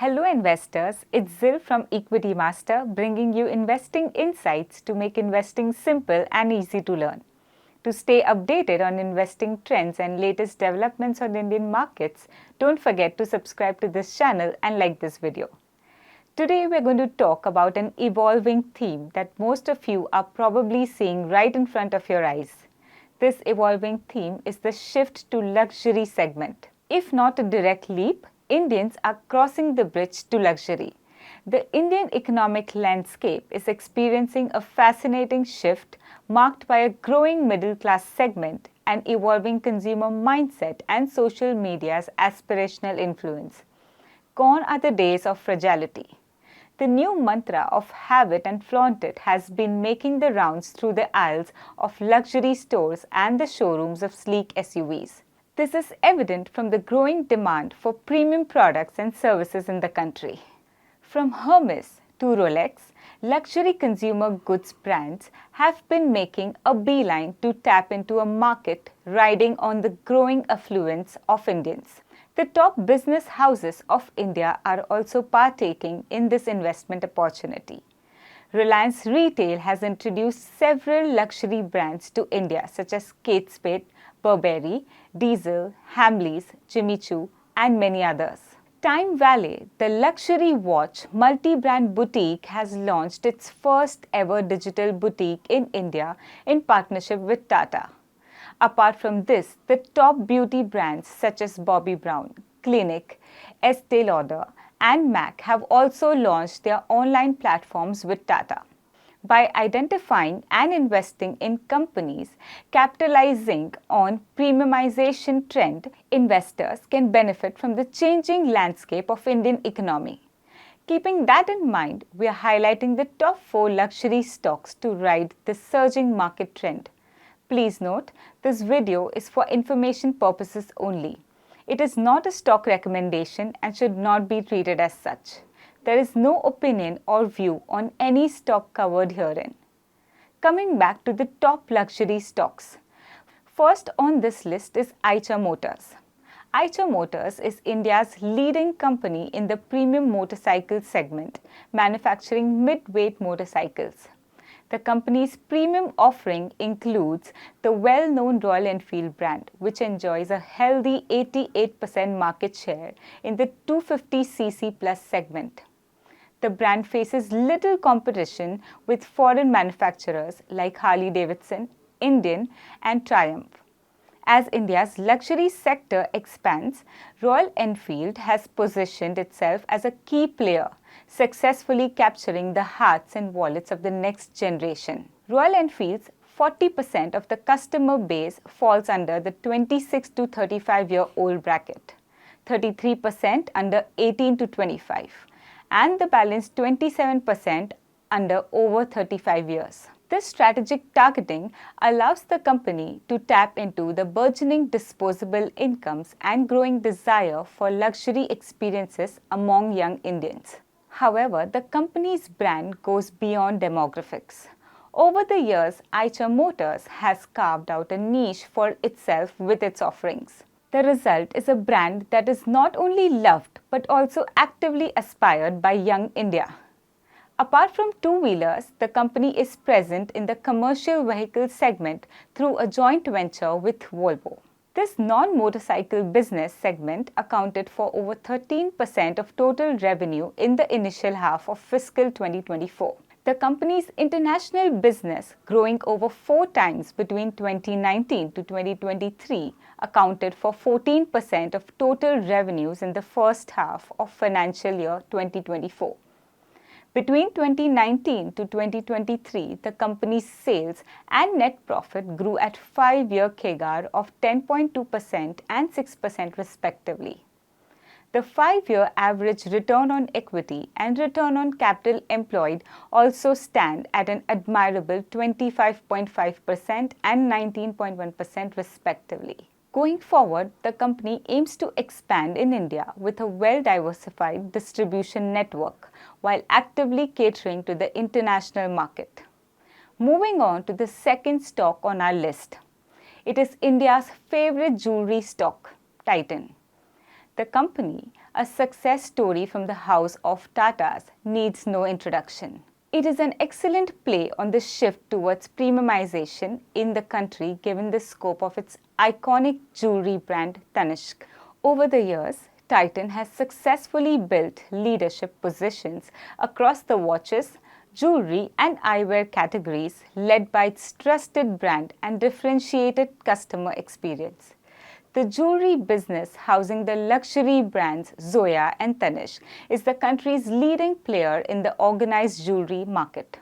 Hello investors, it's Zil from Equitymaster bringing you investing insights to make investing simple and easy to learn. To stay updated on investing trends and latest developments on Indian markets, don't forget to subscribe to this channel and like this video. Today we're going to talk about an evolving theme that most of you are probably seeing right in front of your eyes. This evolving theme is the shift to luxury segment. If not a direct leap, Indians are crossing the bridge to luxury. The Indian economic landscape is experiencing a fascinating shift marked by a growing middle class segment, an evolving consumer mindset, and social media's aspirational influence. Gone are the days of fragility. The new mantra of have it and flaunt it has been making the rounds through the aisles of luxury stores and the showrooms of sleek SUVs. This is evident from the growing demand for premium products and services in the country. From Hermes to Rolex, luxury consumer goods brands have been making a beeline to tap into a market riding on the growing affluence of Indians. The top business houses of India are also partaking in this investment opportunity. Reliance Retail has introduced several luxury brands to India such as Kate Spade, Burberry, Diesel, Hamleys, Jimmy Choo, and many others. Time Valley, the luxury watch multi-brand boutique, has launched its first ever digital boutique in India in partnership with Tata. Apart from this, the top beauty brands such as Bobbi Brown, Clinique, Estée Lauder, and MAC have also launched their online platforms with Tata. By identifying and investing in companies capitalizing on premiumization trend, investors can benefit from the changing landscape of Indian economy. Keeping that in mind, we are highlighting the top 4 luxury stocks to ride the surging market trend. Please note, this video is for information purposes only. It is not a stock recommendation and should not be treated as such. There is no opinion or view on any stock covered herein. Coming back to the top luxury stocks. First on this list is Eicher Motors. Eicher Motors is India's leading company in the premium motorcycle segment, manufacturing mid-weight motorcycles. The company's premium offering includes the well-known Royal Enfield brand, which enjoys a healthy 88% market share in the 250cc plus segment. The brand faces little competition with foreign manufacturers like Harley-Davidson, Indian, and Triumph. As India's luxury sector expands, Royal Enfield has positioned itself as a key player, successfully capturing the hearts and wallets of the next generation. Royal Enfield's 40% of the customer base falls under the 26 to 35-year-old bracket, 33% under 18 to 25, and the balance 27% under over 35 years. This strategic targeting allows the company to tap into the burgeoning disposable incomes and growing desire for luxury experiences among young Indians. However, the company's brand goes beyond demographics. Over the years, Eicher Motors has carved out a niche for itself with its offerings. The result is a brand that is not only loved but also actively aspired by young India. Apart from two-wheelers, the company is present in the commercial vehicle segment through a joint venture with Volvo. This non-motorcycle business segment accounted for over 13% of total revenue in the initial half of fiscal 2024. The company's international business, growing over 4 times between 2019 to 2023, accounted for 14% of total revenues in the first half of financial year 2024. Between 2019 to 2023, the company's sales and net profit grew at 5-year CAGR of 10.2% and 6% respectively. The 5-year average return on equity and return on capital employed also stand at an admirable 25.5% and 19.1% respectively. Going forward, the company aims to expand in India with a well-diversified distribution network while actively catering to the international market. Moving on to the second stock on our list. It is India's favorite jewelry stock, Titan. The company, A success story from the house of Tatas needs no introduction. It is an excellent play on the shift towards premiumization in the country given the scope of its iconic jewelry brand Tanishq. Over the years, Titan has successfully built leadership positions across the watches, jewelry and eyewear categories led by its trusted brand and differentiated customer experience. The jewelry business housing the luxury brands Zoya and Tanishq is the country's leading player in the organized jewelry market.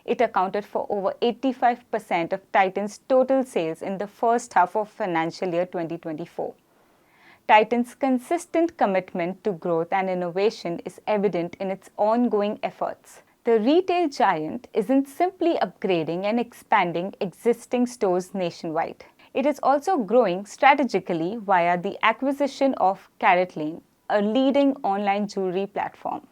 It accounted for over 85% of Titan's total sales in the first half of financial year 2024. Titan's consistent commitment to growth and innovation is evident in its ongoing efforts. The retail giant isn't simply upgrading and expanding existing stores nationwide. It is also growing strategically via the acquisition of CaratLane, a leading online jewelry platform.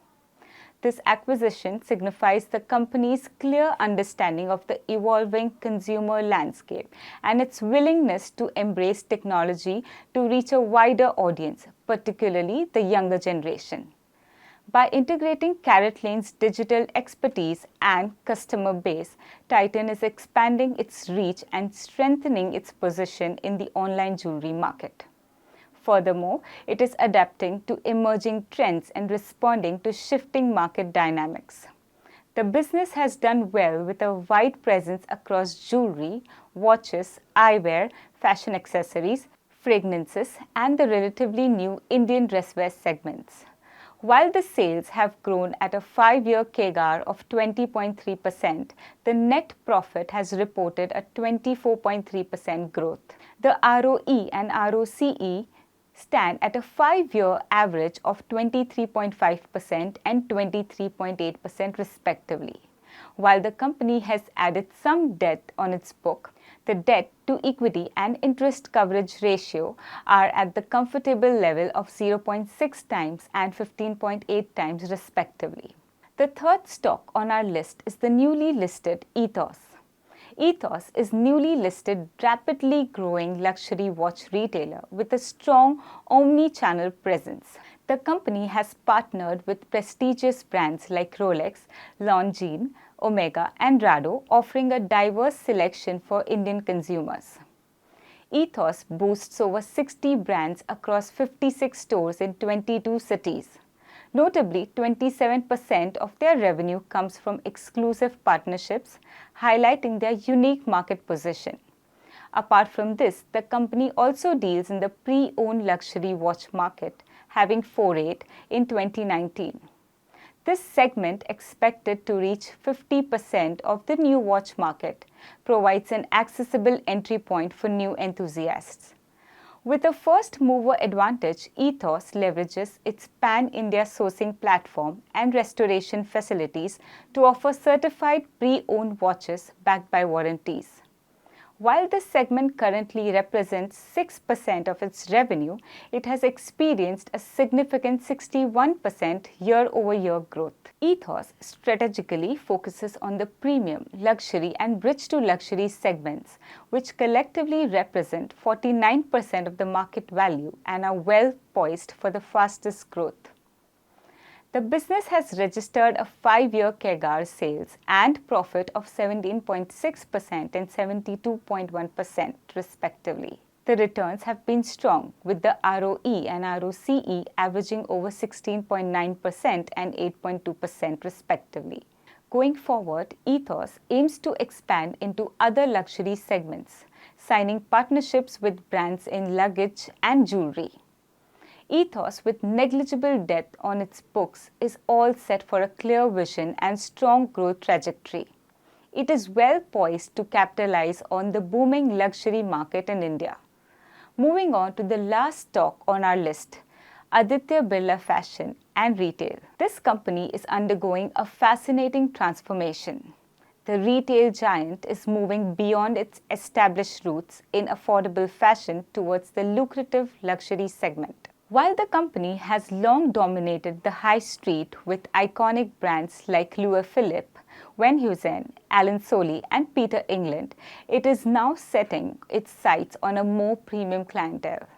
This acquisition signifies the company's clear understanding of the evolving consumer landscape and its willingness to embrace technology to reach a wider audience, particularly the younger generation. By integrating CaratLane's digital expertise and customer base, Titan is expanding its reach and strengthening its position in the online jewelry market. Furthermore, it is adapting to emerging trends and responding to shifting market dynamics. The business has done well with a wide presence across jewelry, watches, eyewear, fashion accessories, fragrances, and the relatively new Indian dresswear segments. While the sales have grown at a 5-year CAGR of 20.3%, the net profit has reported a 24.3% growth. The ROE and ROCE stand at a 5-year average of 23.5% and 23.8% respectively. While the company has added some debt on its book, the debt to equity and interest coverage ratio are at the comfortable level of 0.6 times and 15.8 times respectively. The third stock on our list is the newly listed Ethos. Ethos is newly listed, rapidly growing luxury watch retailer with a strong omni-channel presence. The company has partnered with prestigious brands like Rolex, Longines, Omega and Rado, offering a diverse selection for Indian consumers. Ethos boasts over 60 brands across 56 stores in 22 cities. Notably, 27% of their revenue comes from exclusive partnerships, highlighting their unique market position. Apart from this, the company also deals in the pre-owned luxury watch market, having forayed in 2019. This segment, expected to reach 50% of the new watch market, provides an accessible entry point for new enthusiasts. With a first-mover advantage, Ethos leverages its pan-India sourcing platform and restoration facilities to offer certified pre-owned watches backed by warranties. While this segment currently represents 6% of its revenue, it has experienced a significant 61% year-over-year growth. Ethos strategically focuses on the premium, luxury and bridge-to-luxury segments, which collectively represent 49% of the market value and are well poised for the fastest growth. The business has registered a 5-year CAGR sales and profit of 17.6% and 72.1% respectively. The returns have been strong, with the ROE and ROCE averaging over 16.9% and 8.2% respectively. Going forward, Ethos aims to expand into other luxury segments, signing partnerships with brands in luggage and jewelry. Ethos, with negligible debt on its books, is all set for a clear vision and strong growth trajectory. It is well poised to capitalize on the booming luxury market in India. Moving on to the last stock on our list, Aditya Birla Fashion and Retail. This company is undergoing a fascinating transformation. The retail giant is moving beyond its established roots in affordable fashion towards the lucrative luxury segment. While the company has long dominated the high street with iconic brands like Louis Philippe, Van Heusen, Allen Solly and Peter England, it is now setting its sights on a more premium clientele.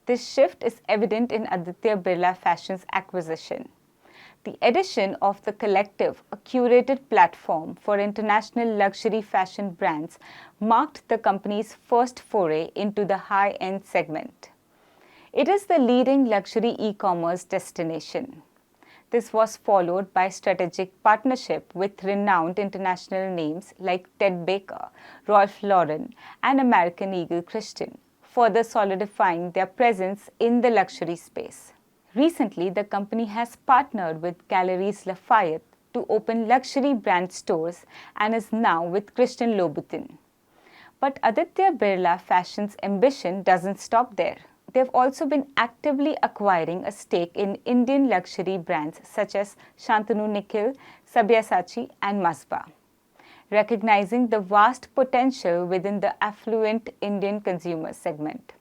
This shift is evident in Aditya Birla Fashion's acquisition. The addition of The Collective, a curated platform for international luxury fashion brands, marked the company's first foray into the high-end segment. It is the leading luxury e-commerce destination. This was followed by strategic partnership with renowned international names like Ted Baker, Ralph Lauren, and American Eagle Christian, further solidifying their presence in the luxury space. Recently, the company has partnered with Galeries Lafayette to open luxury brand stores and is now with Christian Louboutin. But Aditya Birla Fashion's ambition doesn't stop there. They've also been actively acquiring a stake in Indian luxury brands such as Shantanu Nikhil, Sabyasachi, and Masba, recognizing the vast potential within the affluent Indian consumer segment.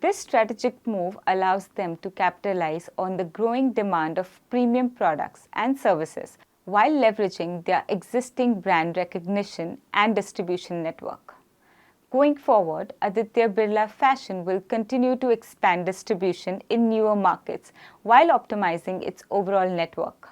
This strategic move allows them to capitalize on the growing demand of premium products and services while leveraging their existing brand recognition and distribution network. Going forward, Aditya Birla Fashion will continue to expand distribution in newer markets while optimizing its overall network.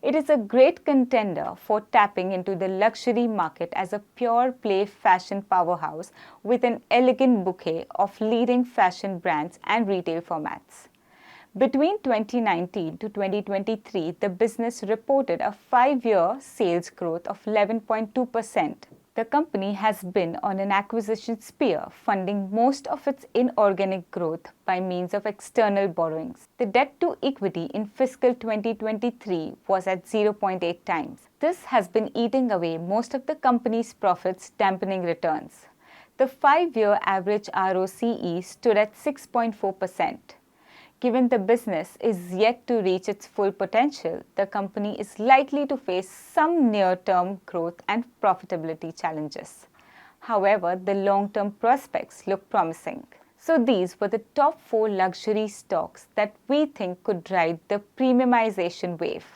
It is a great contender for tapping into the luxury market as a pure-play fashion powerhouse with an elegant bouquet of leading fashion brands and retail formats. Between 2019 to 2023, the business reported a 5-year sales growth of 11.2%. The company has been on an acquisition spree, funding most of its inorganic growth by means of external borrowings. The debt to equity in fiscal 2023 was at 0.8 times. This has been eating away most of the company's profits, dampening returns. The 5-year average ROCE stood at 6.4%. Given the business is yet to reach its full potential, the company is likely to face some near-term growth and profitability challenges. However, the long-term prospects look promising. So these were the top 4 luxury stocks that we think could ride the premiumization wave.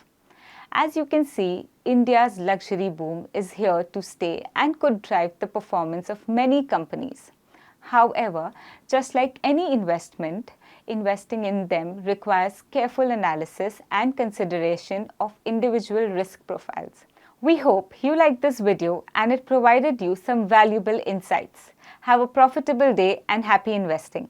As you can see, India's luxury boom is here to stay and could drive the performance of many companies. However, just like any investment, investing in them requires careful analysis and consideration of individual risk profiles. We hope you liked this video and it provided you some valuable insights. Have a profitable day and happy investing.